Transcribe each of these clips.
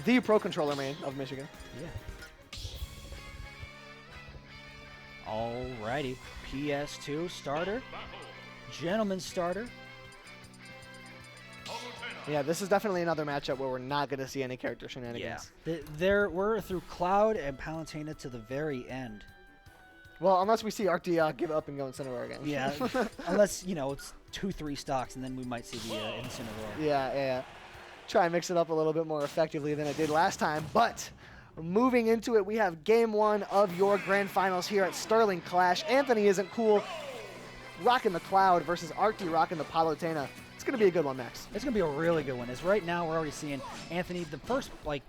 the Pro Controller main of Michigan. Yeah. Alrighty. PS2 starter. Gentleman starter. Yeah, this is definitely another matchup where we're not going to see any character shenanigans. Yeah. We're through Cloud and Palutena to the very end. Well, unless we see Arkdee give up and go Incineroar again. Yeah, unless, you know, it's 2-3 stocks, and then we might see the Incineroar. Yeah. Try and mix it up a little bit more effectively than it did last time. But moving into it, we have Game 1 of your Grand Finals here at Sterling Clash. AnthonyIsntCool rocking the Cloud versus Arkdee rocking the Palutena. It's going to be a good one, Max. It's going to be a really good one. As right now, we're already seeing Anthony, the first, like,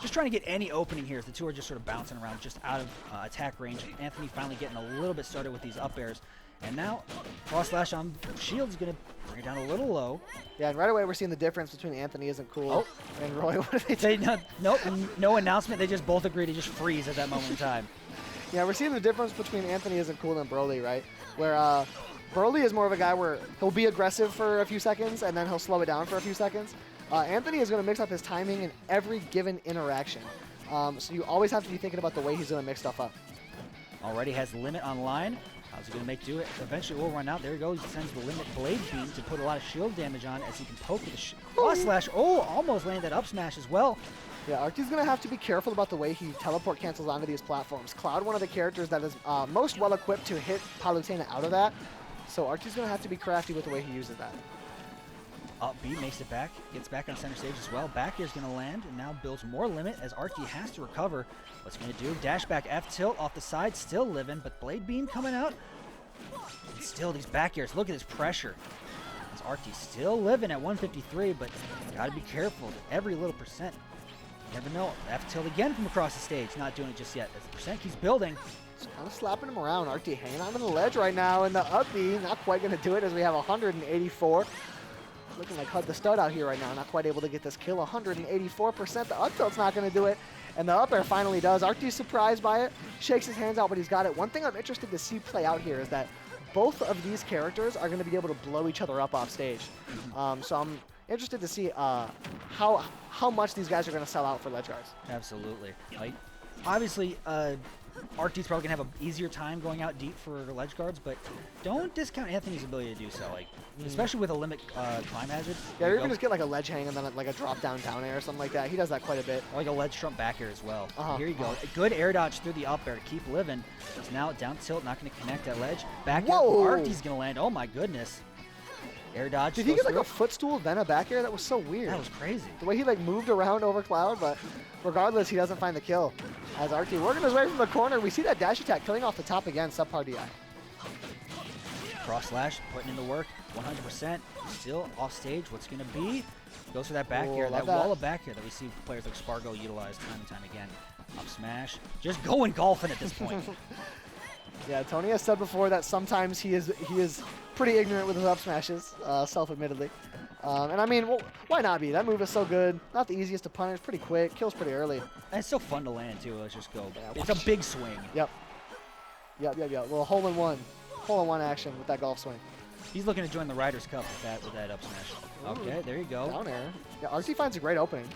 just trying to get any opening here as the two are just sort of bouncing around just out of attack range. Anthony finally getting a little bit started with these up airs. And now, cross slash on shield is going to bring it down a little low. Yeah, and right away we're seeing the difference between AnthonyIsntCool and Roy. What do they do? Nope, no announcement. They just both agree to just freeze at that moment in time. Yeah, we're seeing the difference between AnthonyIsntCool and Broly, right? Where Broly is more of a guy where he'll be aggressive for a few seconds and then he'll slow it down for a few seconds. Anthony is going to mix up his timing in every given interaction. So you always have to be thinking about the way he's going to mix stuff up. Already has Limit online. How's he going to make do it? Eventually will run out. There he goes. He sends the Limit Blade Beam to put a lot of shield damage on as he can poke with the cross slash. Oh, almost landed up smash as well. Yeah, Arkdee's going to have to be careful about the way he teleport cancels onto these platforms. Cloud, one of the characters that is most well equipped to hit Palutena out of that. So Arkdee's going to have to be crafty with the way he uses that. Up B makes it back, gets back on center stage as well. Back air is going to land and now builds more limit as Arkdee has to recover. What's he going to do? Dash back F tilt off the side, still living, but Blade Beam coming out. And still these back airs, look at this pressure. As Arkdee still living at 153, but got to be careful with every little percent. You never know. F tilt again from across the stage, not doing it just yet. As the percent keeps building. Just kind of slapping him around. Arkdee hanging on to the ledge right now, and the up B not quite going to do it as we have 184. Looking like Hud the Stud out here right now, not quite able to get this kill. 184%. The up tilt's not going to do it, and the up air finally does. Arkdee's surprised by it, shakes his hands out, but he's got it. One thing I'm interested to see play out here is that both of these characters are going to be able to blow each other up off stage. So I'm interested to see how much these guys are going to sell out for ledge guards. Absolutely. Like, obviously, Arkdee's probably going to have an easier time going out deep for ledge guards, but don't discount Anthony's ability to do so, like, especially with a limit climb hazard. Yeah, you're going to just get like a ledge hang and then like a drop down air or something like that. He does that quite a bit. Or like a ledge trump back air as well. Here you go. A good air dodge through the up air to keep living. It's now down tilt, not going to connect that ledge. Back air, Arkdee's going to land. Oh my goodness. Air dodge. Did he get like a footstool then a back air? That was so weird. That was crazy. The way he like moved around over Cloud, but regardless, he doesn't find the kill. As Arkdee working his way from the corner, we see that dash attack killing off the top again, subpar DI. Cross slash, putting in the work, 100%. Still off stage, what's going to be? Goes for that back air, that wall of back air that we see players like Spargo utilize time and time again. Up smash, just going golfing at this point. Yeah, Tony has said before that sometimes he is pretty ignorant with his up smashes, self-admittedly. And I mean, well, why not be? That move is so good. Not the easiest to punish, pretty quick, kills pretty early. And it's so fun to land too. Let's just go. It's a big swing. Yep. Well, hole-in-one action with that golf swing. He's looking to join the Riders Cup with that up smash. Okay, there you go. Down air. Yeah, Arkdee finds a great opening.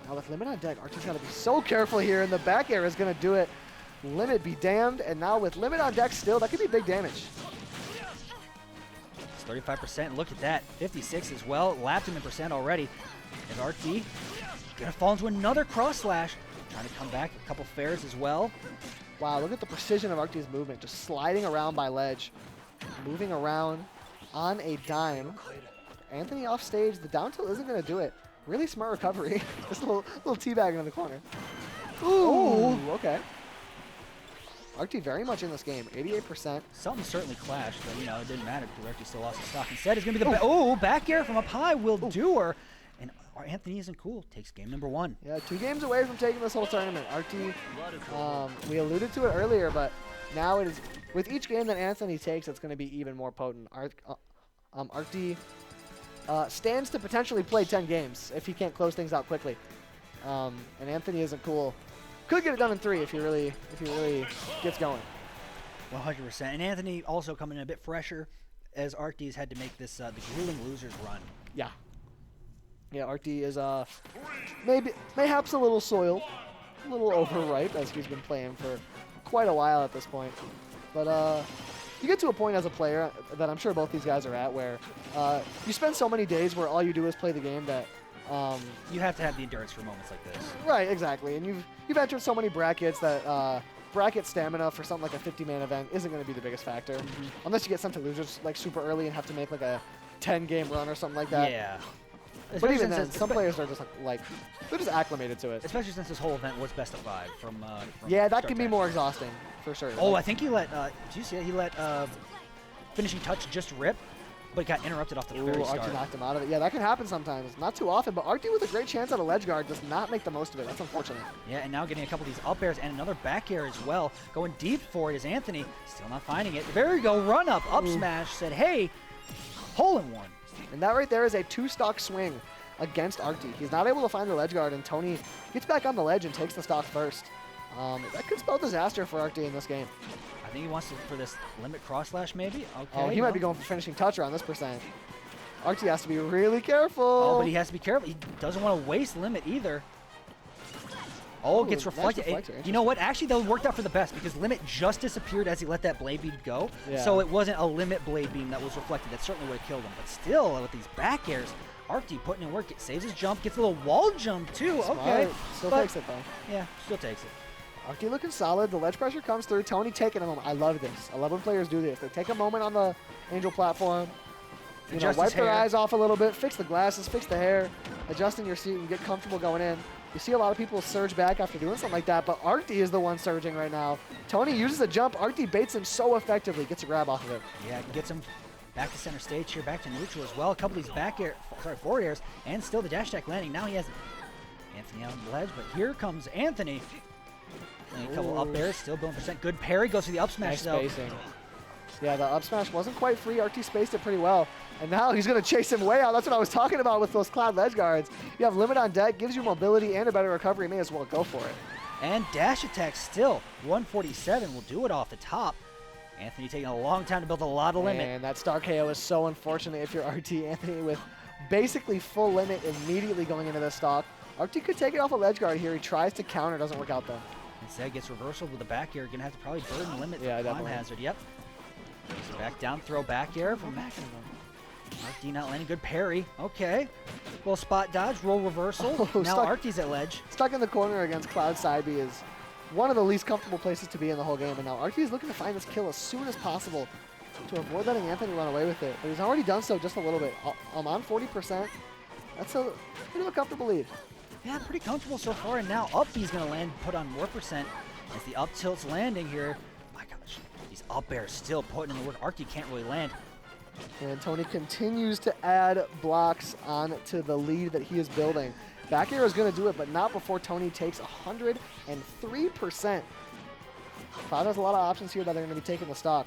Now with Limit on deck, Arkdee's got to be so careful here, and the back air is going to do it. Limit be damned, and now with Limit on deck still, that could be big damage. It's 35%. Look at that. 56 as well. Lapped him in percent already. And Arkdee gonna fall into another cross slash. Trying to come back. A couple fairs as well. Wow, look at the precision of Arkdee's movement. Just sliding around by ledge. Moving around on a dime. Anthony off stage. The down tilt isn't going to do it. Really smart recovery. Just a little teabagging in the corner. Ooh, okay. Arkdee very much in this game, 88%. Something certainly clashed, but you know, it didn't matter because Arkdee still lost his stock. Instead, it's going to be the back air from up high will do her. And AnthonyIsntCool takes game number 1. Yeah, 2 games away from taking this whole tournament. Arkdee, we alluded to it earlier, but now it is, with each game that Anthony takes, it's going to be even more potent. Arkdee stands to potentially play 10 games if he can't close things out quickly. And AnthonyIsntCool could get it done in 3 if he really gets going. 100%. And Anthony also coming in a bit fresher as Arkdee's had to make this the grueling losers run. Yeah. Yeah, Arkdee is mayhaps a little soiled, a little overripe, as he's been playing for quite a while at this point. But you get to a point as a player that I'm sure both these guys are at where you spend so many days where all you do is play the game that you have to have the endurance for moments like this. Right, exactly. And you've entered so many brackets that bracket stamina for something like a 50-man event isn't going to be the biggest factor, unless you get sent to losers like super early and have to make like a 10-game run or something like that. Yeah. But even then, some players are just like they're just acclimated to it. Especially since this whole event was best of 5 from yeah, that can be more exhausting for sure. Oh, I think he let. Did you see it? He let finishing touch just rip, but got interrupted off the very start. Arkdee knocked him out of it. Yeah, that can happen sometimes. Not too often, but Arkdee with a great chance at a ledge guard does not make the most of it. That's unfortunate. Yeah, and now getting a couple of these up airs and another back air as well. Going deep for it is Anthony. Still not finding it. There we go. Run up smash. Said, hey, hole in one. And that right there is a 2-stock swing against Arkdee. He's not able to find the ledge guard, and Tony gets back on the ledge and takes the stock first. That could spell disaster for Arkdee in this game. I think he wants to, for this limit cross slash maybe. Okay. Oh, he might be going for finishing toucher on this percent. Arkdee has to be really careful. Oh, but he has to be careful. He doesn't want to waste limit either. Oh, Ooh, gets reflected. You know what? Actually, that worked out for the best because limit just disappeared as he let that blade beam go. Yeah. So it wasn't a limit blade beam that was reflected. That certainly would have killed him. But still, with these back airs, Arkdee putting in work. Saves his jump. Gets a little wall jump too. Smart. Okay. Still takes it though. Yeah, still takes it. Arkdee looking solid. The ledge pressure comes through. Tony taking a moment. I love this. I love when players do this. They take a moment on the Angel platform. You know, wipe their eyes off a little bit, fix the glasses, fix the hair, adjust in your seat, and get comfortable going in. You see a lot of people surge back after doing something like that, but Arkdee is the one surging right now. Tony uses a jump. Arkdee baits him so effectively, gets a grab off of it. Yeah, gets him back to center stage here, back to neutral as well. A couple of these forward airs, and still the dash attack landing. Now he has Anthony on the ledge, but here comes Anthony. And a couple up airs, still building percent. Good parry, goes to the up smash though. Nice spacing. Yeah, the up smash wasn't quite free. Arkdee spaced it pretty well. And now he's going to chase him way out. That's what I was talking about with those cloud ledge guards. You have limit on deck, gives you mobility and a better recovery. May as well go for it. And dash attack still. 147 will do it off the top. Anthony taking a long time to build a lot of limit. And that star KO is so unfortunate if you're Arkdee. Anthony with basically full limit immediately going into this stock. Arkdee could take it off a ledge guard here. He tries to counter, doesn't work out though. Instead gets reversal with the back air. Gonna have to probably burden limit the climb definitely. hazard. Yep. So back down, throw back air from Arkdee not landing. Good parry. Okay. Little spot dodge, roll reversal. Oh, now Arkdee's at ledge. Stuck in the corner against Cloud side B is one of the least comfortable places to be in the whole game. And now Arkdee is looking to find this kill as soon as possible to avoid letting Anthony run away with it. But he's already done so just a little bit. I'm on 40%. That's a bit of a comfortable lead. Yeah, pretty comfortable so far. And now up B's going to land, put on more percent as the up tilt's landing here. My gosh, these up airs still putting in the work. Arkdee can't really land. And Tony continues to add blocks onto the lead that he is building. Back air is going to do it, but not before Tony takes 103%. Cloud has a lot of options here that are going to be taking the stock.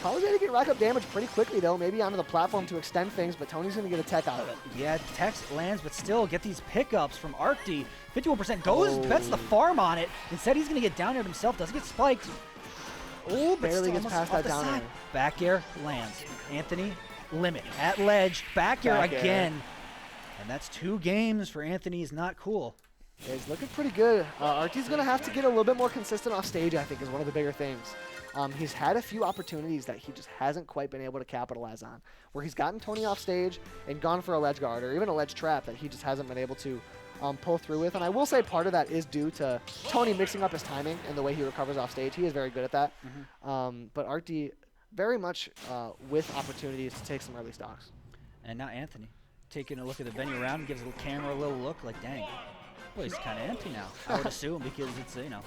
Cloud's going to get rack up damage pretty quickly, though, maybe onto the platform to extend things, but Tony's going to get a tech out of it. Yeah, tech lands, but still get these pickups from Arkdee. 51% goes, bets the farm on it. Instead, he's going to get down aired himself, doesn't get spiked. Oh, but barely gets past that down air. Back air lands. Anthony, limit at ledge. Back air again. And that's 2 games for Anthony's not cool. Yeah, he's looking pretty good. Arkdee's going to have to get a little bit more consistent off stage, I think, is one of the bigger things. He's had a few opportunities that he just hasn't quite been able to capitalize on, where he's gotten Tony off stage and gone for a ledge guard or even a ledge trap that he just hasn't been able to pull through with. And I will say part of that is due to Tony mixing up his timing and the way he recovers off stage. He is very good at that. But Arkdee very much with opportunities to take some early stocks. And now Anthony taking a look at the venue around, gives the camera a little look like, dang, boy, it's kind of empty now. I would assume because it's, you know.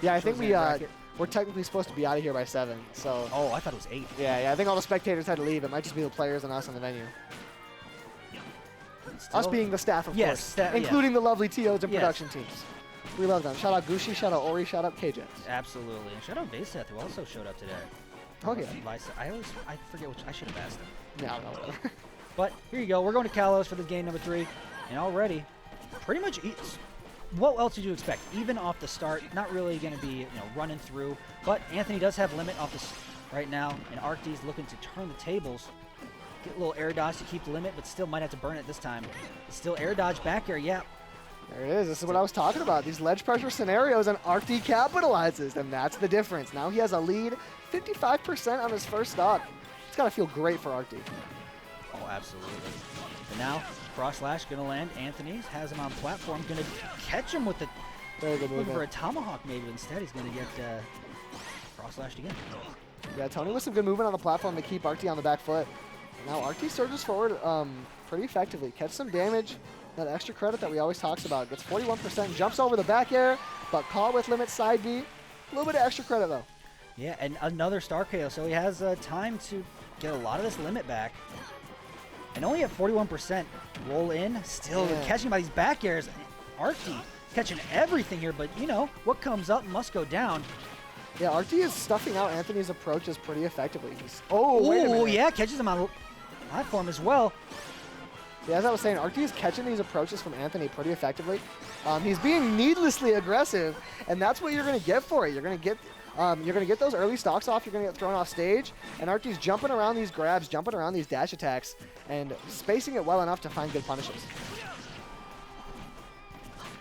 Yeah, I think we're technically supposed to be out of here by 7. So. Oh, I thought it was 8. Yeah, I think all the spectators had to leave. It might just be the players and us in the venue. Us being the staff, of course, including the lovely TOs and production teams. We love them. Shout out Gooshi, shout out Ori, shout out KJets. Absolutely. And shout out Vaseth, who also showed up today. Oh, yeah. I forget which. I should have asked him. Yeah, no. But here you go. We're going to Kalos for this game number 3. And already, pretty much, what else did you expect? Even off the start, not really going to be running through. But Anthony does have limit off this right now. And Arkdee's looking to turn the tables. Get a little air dodge to keep the limit, but still might have to burn it this time. Still air dodge back air, yeah. There it is. This is what I was talking about. These ledge pressure scenarios, and Arkdee capitalizes, and that's the difference. Now he has a lead, 55% on his first stock. It's got to feel great for Arkdee. Oh, absolutely. And now, cross slash going to land. Anthony has him on platform, going to catch him with the... Very good looking movement. for a tomahawk maybe, but instead he's going to get cross slashed again. Yeah, Tony with some good movement on the platform to keep Arkdee on the back foot. Now Arkdee surges forward pretty effectively. Catch some damage. That extra credit that we always talks about. Gets 41%, jumps over the back air, but caught with limit side B. A little bit of extra credit though. Yeah, and another star KO, so he has time to get a lot of this limit back. And only at 41%, roll in, still catching by these back airs. Arkdee catching everything here, but you know, what comes up must go down. Yeah, Arkdee is stuffing out Anthony's approaches pretty effectively. Oh, wait a minute. Yeah, catches him on platform as well. Yeah, as I was saying, Arkdee is catching these approaches from Anthony pretty effectively. He's being needlessly aggressive, and that's what you're going to get for it. You're going to get those early stocks off. You're going to get thrown off stage, and Arkdee's jumping around these grabs, jumping around these dash attacks, and spacing it well enough to find good punishes.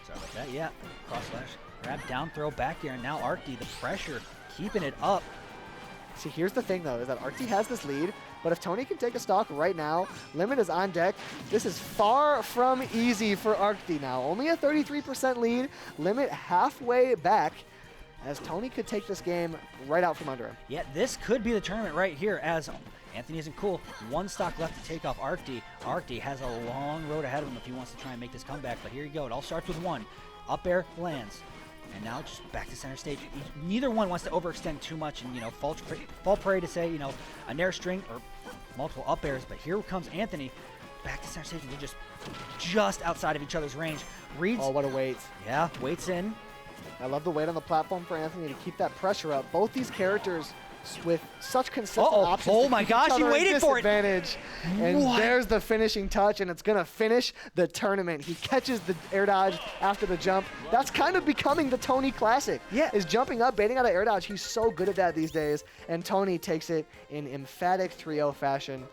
Sorry about that. Yeah, cross slash, grab, down throw, back here, and now Arkdee, the pressure, keeping it up. See, here's the thing, though, is that Arkdee has this lead, but if Tony can take a stock right now, limit is on deck. This is far from easy for Arkdee now. Only a 33% lead, limit halfway back, as Tony could take this game right out from under him. Yeah, this could be the tournament right here, as AnthonyIsntCool, one stock left to take off Arkdee. Arkdee has a long road ahead of him if he wants to try and make this comeback, but here you go. It all starts with one. Up air, lands. And now just back to center stage. Neither one wants to overextend too much and, you know, fall prey to, say, you know, a nair string or multiple up airs. But here comes Anthony back to center stage. And they're just outside of each other's range. Reads. Oh, what a weight. Yeah, waits in. I love the weight on the platform for Anthony to keep that pressure up. Both these characters with such consistent options. Oh my gosh, he waited for it. And there's the finishing touch, and it's going to finish the tournament. He catches the air dodge after the jump. That's kind of becoming the Tony classic. Yeah. Is jumping up, baiting out of air dodge. He's so good at that these days. And Tony takes it in emphatic 3-0 fashion.